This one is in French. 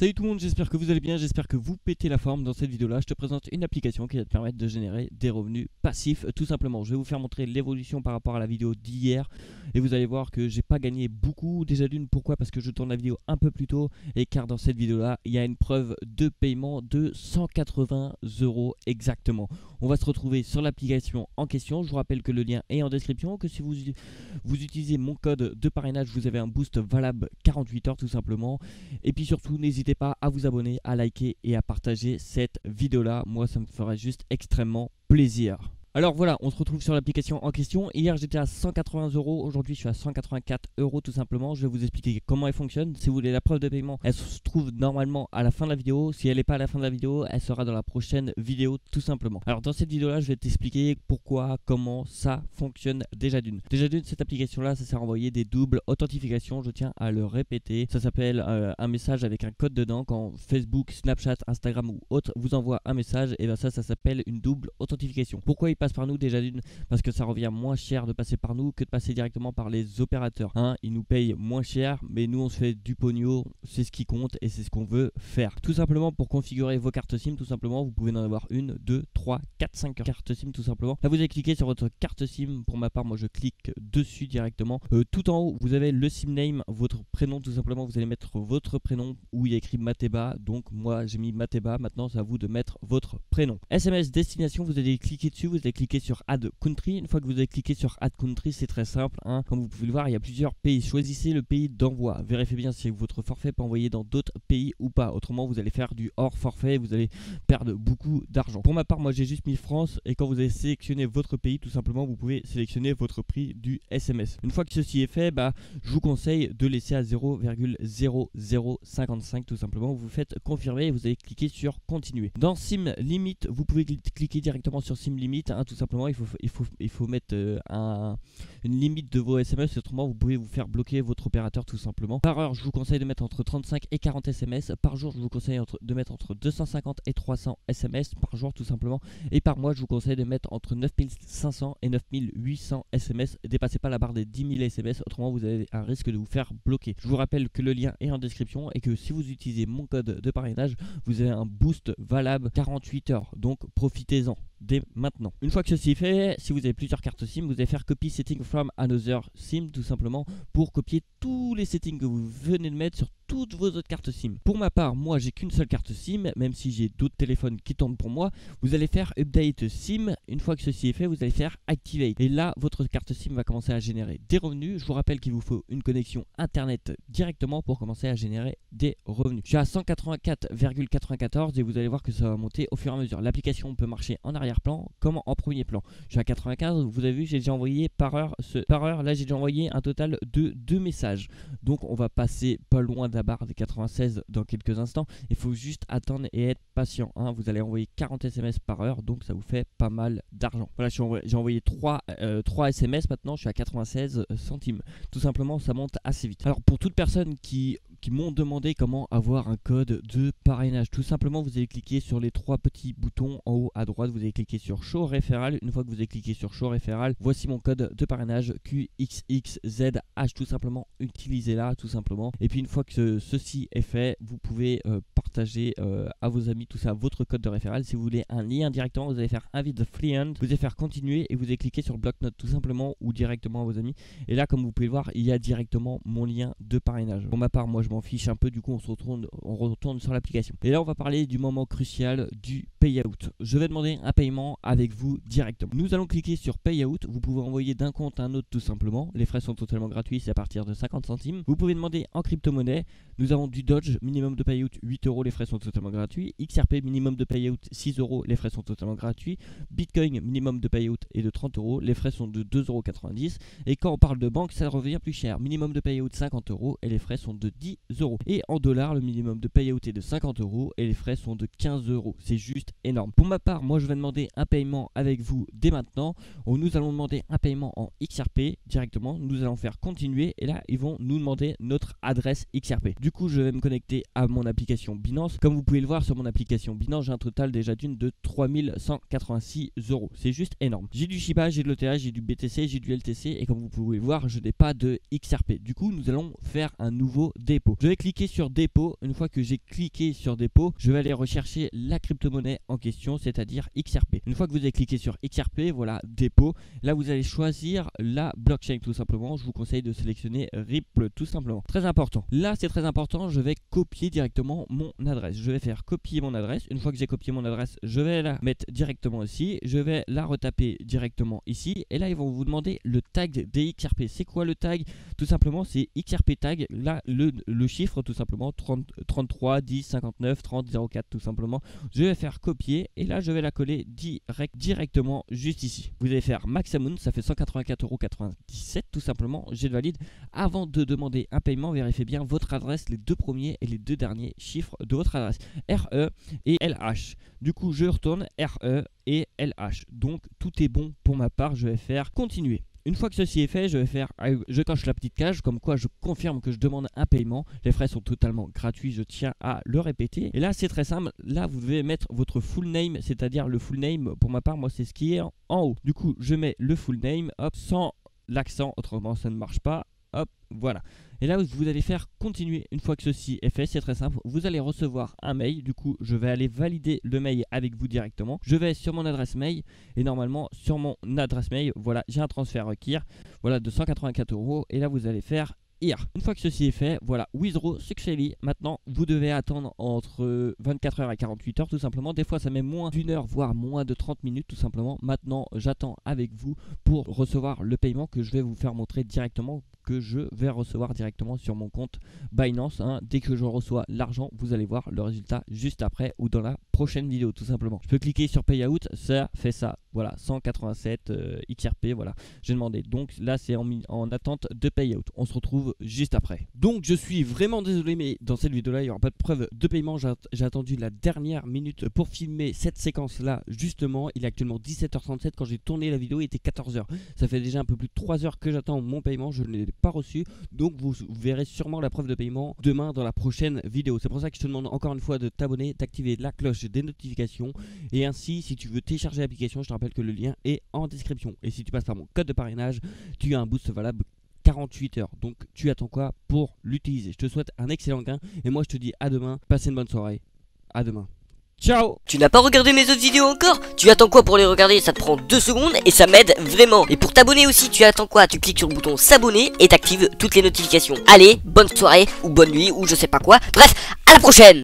Salut tout le monde, j'espère que vous allez bien, j'espère que vous pétez la forme. Dans cette vidéo là je te présente une application qui va te permettre de générer des revenus passifs tout simplement. Je vais vous faire montrer l'évolution par rapport à la vidéo d'hier et vous allez voir que j'ai pas gagné beaucoup. Déjà d'une, pourquoi? Parce que je tourne la vidéo un peu plus tôt et car dans cette vidéo là il y a une preuve de paiement de 180 € exactement. On va se retrouver sur l'application en question. Je vous rappelle que le lien est en description, que si vous utilisez mon code de parrainage vous avez un boost valable 48 heures tout simplement. Et puis surtout n'hésitez pas à vous abonner, à liker et à partager cette vidéo là, moi ça me ferait juste extrêmement plaisir. Alors voilà, on se retrouve sur l'application en question. Hier j'étais à 180 €, aujourd'hui je suis à 184 € tout simplement. Je vais vous expliquer comment elle fonctionne. Si vous voulez la preuve de paiement, elle se trouve normalement à la fin de la vidéo. Si elle n'est pas à la fin de la vidéo, elle sera dans la prochaine vidéo tout simplement. Alors dans cette vidéo là, je vais t'expliquer pourquoi, comment ça fonctionne déjà d'une. Déjà d'une, cette application là, ça sert à envoyer des doubles authentifications, je tiens à le répéter. Ça s'appelle un message avec un code dedans. Quand Facebook, Snapchat, Instagram ou autre vous envoie un message, et bien ça s'appelle une double authentification. Pourquoi il passe par nous? Déjà d'une, parce que ça revient moins cher de passer par nous que de passer directement par les opérateurs. Ils nous payent moins cher, mais nous on se fait du pognon, c'est ce qui compte et c'est ce qu'on veut faire. Tout simplement pour configurer vos cartes SIM, tout simplement, vous pouvez en avoir une, 2, 3, 4, 5 cartes SIM tout simplement. Là vous allez cliquer sur votre carte SIM. Pour ma part, moi je clique dessus directement. Tout en haut, vous avez le SIM name, votre prénom tout simplement. Vous allez mettre votre prénom où il y a écrit Mateba. Donc moi j'ai mis Mateba. Maintenant c'est à vous de mettre votre prénom. SMS destination, vous allez cliquer dessus, vous allez cliquer sur Add Country. Une fois que vous avez cliqué sur Add Country, c'est très simple. Comme vous pouvez le voir, il y a plusieurs pays. Choisissez le pays d'envoi. Vérifiez bien si votre forfait peut envoyer dans d'autres pays ou pas. Autrement, vous allez faire du hors forfait et vous allez perdre beaucoup d'argent. Pour ma part, moi j'ai juste mis France, et quand vous avez sélectionné votre pays, tout simplement, vous pouvez sélectionner votre prix du SMS. Une fois que ceci est fait, je vous conseille de laisser à 0,0055 tout simplement. Vous faites confirmer et vous allez cliquer sur continuer. Dans Sim Limit, vous pouvez cliquer directement sur Sim Limit, tout simplement. Il faut mettre une limite de vos SMS, autrement vous pouvez vous faire bloquer votre opérateur tout simplement. Par heure, je vous conseille de mettre entre 35 et 40 SMS. Par jour, je vous conseille de mettre entre 250 et 300 SMS par jour tout simplement. Et par mois, je vous conseille de mettre entre 9500 et 9800 SMS. Dépassez pas la barre des 10 000 SMS, autrement vous avez un risque de vous faire bloquer. Je vous rappelle que le lien est en description et que si vous utilisez mon code de parrainage, vous avez un boost valable 48 heures. Donc profitez-en dès maintenant. Une fois que ceci est fait, si vous avez plusieurs cartes SIM, vous allez faire copy setting from another SIM tout simplement pour copier tous les settings que vous venez de mettre sur toutes vos autres cartes SIM. Pour ma part, moi j'ai qu'une seule carte SIM, même si j'ai d'autres téléphones qui tournent pour moi. Vous allez faire update SIM. Une fois que ceci est fait, vous allez faire activate. Et là, votre carte SIM va commencer à générer des revenus. Je vous rappelle qu'il vous faut une connexion internet directement pour commencer à générer des revenus. Je suis à 184,94 et vous allez voir que ça va monter au fur et à mesure. L'application peut marcher en arrière-plan comme en premier plan. Je suis à 95, vous avez vu, j'ai déjà envoyé par heure, là j'ai déjà envoyé un total de 2 messages. Donc on va passer pas loin de la barre des 96 dans quelques instants. Il faut juste attendre et être patient. Vous allez envoyer 40 SMS par heure, donc ça vous fait pas mal d'argent. Voilà, j'ai envoyé 3 SMS, maintenant je suis à 96 centimes. Tout simplement, ça monte assez vite. Alors pour toute personne qui m'ont demandé comment avoir un code de parrainage, tout simplement vous allez cliquer sur les 3 petits boutons en haut à droite, vous allez cliquer sur Show Referral. Une fois que vous avez cliqué sur Show Referral, voici mon code de parrainage QXXZH, tout simplement utilisez-la tout simplement. Et puis une fois que ceci est fait, vous pouvez partager à vos amis tout ça, votre code de référence. Si vous voulez un lien directement, vous allez faire Invite Friend, vous allez faire continuer et vous allez cliquer sur Bloc-notes tout simplement ou directement à vos amis. Et là, comme vous pouvez le voir, il y a directement mon lien de parrainage. Pour ma part, moi je m'en fiche un peu, du coup on retourne sur l'application. Et là, on va parler du moment crucial du payout. Je vais demander un paiement avec vous directement. Nous allons cliquer sur Payout. Vous pouvez envoyer d'un compte à un autre tout simplement. Les frais sont totalement gratuits, c'est à partir de 50 centimes. Vous pouvez demander en crypto-monnaie. Nous avons du Dodge, minimum de payout 8 €, les frais sont totalement gratuits. XRP, minimum de payout 6 €, les frais sont totalement gratuits. Bitcoin, minimum de payout est de 30 €, les frais sont de 2,90 €. Et quand on parle de banque, ça revient plus cher. Minimum de payout 50 € et les frais sont de 10 €. Et en dollars, le minimum de payout est de 50 € et les frais sont de 15 €. C'est juste énorme. Pour ma part, moi je vais demander un paiement avec vous dès maintenant. Nous allons demander un paiement en XRP directement. Nous allons faire continuer et là ils vont nous demander notre adresse XRP. Du coup, je vais me connecter à mon application Binance. Comme vous pouvez le voir sur mon application Binance, j'ai un total déjà d'une de 3186 €. C'est juste énorme. J'ai du Shiba, j'ai de l'ETH, j'ai du BTC, j'ai du LTC et comme vous pouvez le voir, je n'ai pas de XRP. Du coup, nous allons faire un nouveau dépôt. dépôt. Je vais cliquer sur dépôt. Une fois que j'ai cliqué sur dépôt, je vais aller rechercher la crypto-monnaie en question, c'est-à-dire XRP. Une fois que vous avez cliqué sur XRP, voilà, dépôt, là vous allez choisir la blockchain tout simplement. Je vous conseille de sélectionner Ripple tout simplement. Très important. Là c'est très important, je vais copier directement mon adresse. Je vais faire copier mon adresse. Une fois que j'ai copié mon adresse, je vais la mettre directement ici. Je vais la retaper directement ici. Et là ils vont vous demander le tag des XRP. C'est quoi le tag? Tout simplement c'est XRP tag. Là le chiffre tout simplement 33 10 59 30 04 tout simplement. Je vais faire copier et là je vais la coller directement juste ici. Vous allez faire max amount, ça fait 184,97 € tout simplement. Je le valide. Avant de demander un paiement, vérifiez bien votre adresse, les deux premiers et les deux derniers chiffres de votre adresse, RE et LH. Du coup je retourne RE et LH. Donc tout est bon pour ma part. Je vais faire continuer. Une fois que ceci est fait, je coche la petite cage comme quoi je confirme que je demande un paiement. Les frais sont totalement gratuits, je tiens à le répéter. Et là c'est très simple, là vous devez mettre votre full name, c'est-à-dire le full name, pour ma part moi c'est ce qui est en haut. Du coup je mets le full name, hop, sans l'accent, autrement ça ne marche pas. Hop, voilà. Et là vous allez faire continuer. Une fois que ceci est fait, c'est très simple, vous allez recevoir un mail. Du coup je vais aller valider le mail avec vous directement. Je vais sur mon adresse mail et normalement sur mon adresse mail, voilà, j'ai un transfert requis, voilà, de 184 €. Et là vous allez faire here. Une fois que ceci est fait, voilà, withdraw successfully. Maintenant vous devez attendre entre 24 heures et 48 heures tout simplement. Des fois ça met moins d'une heure voire moins de 30 minutes tout simplement. Maintenant j'attends avec vous pour recevoir le paiement que je vais vous faire montrer directement, que je vais recevoir directement sur mon compte Binance, hein. Dès que je reçois l'argent, vous allez voir le résultat juste après ou dans la prochaine vidéo tout simplement. Je peux cliquer sur payout, ça fait ça, voilà, 187 XRP, voilà, j'ai demandé. Donc là c'est en attente de payout. On se retrouve juste après. Donc je suis vraiment désolé, mais dans cette vidéo là il n'y aura pas de preuve de paiement. J'ai attendu la dernière minute pour filmer cette séquence là. Justement il est actuellement 17h37. Quand j'ai tourné la vidéo il était 14h. Ça fait déjà un peu plus de 3 heures que j'attends mon paiement. Je ne l'ai pas reçu, donc vous verrez sûrement la preuve de paiement demain dans la prochaine vidéo. C'est pour ça que je te demande encore une fois de t'abonner, d'activer la cloche des notifications, et ainsi si tu veux télécharger l'application, je te rappelle que le lien est en description. Et si tu passes par mon code de parrainage, tu as un boost valable 48 heures. Donc tu attends quoi pour l'utiliser? Je te souhaite un excellent gain et moi je te dis à demain. Passez une bonne soirée. À demain. Ciao. Tu n'as pas regardé mes autres vidéos encore? Tu attends quoi pour les regarder? Ça te prend 2 secondes et ça m'aide vraiment. Et pour t'abonner aussi, tu attends quoi? Tu cliques sur le bouton s'abonner et t'actives toutes les notifications. Allez, bonne soirée ou bonne nuit ou je sais pas quoi. Bref, à la prochaine.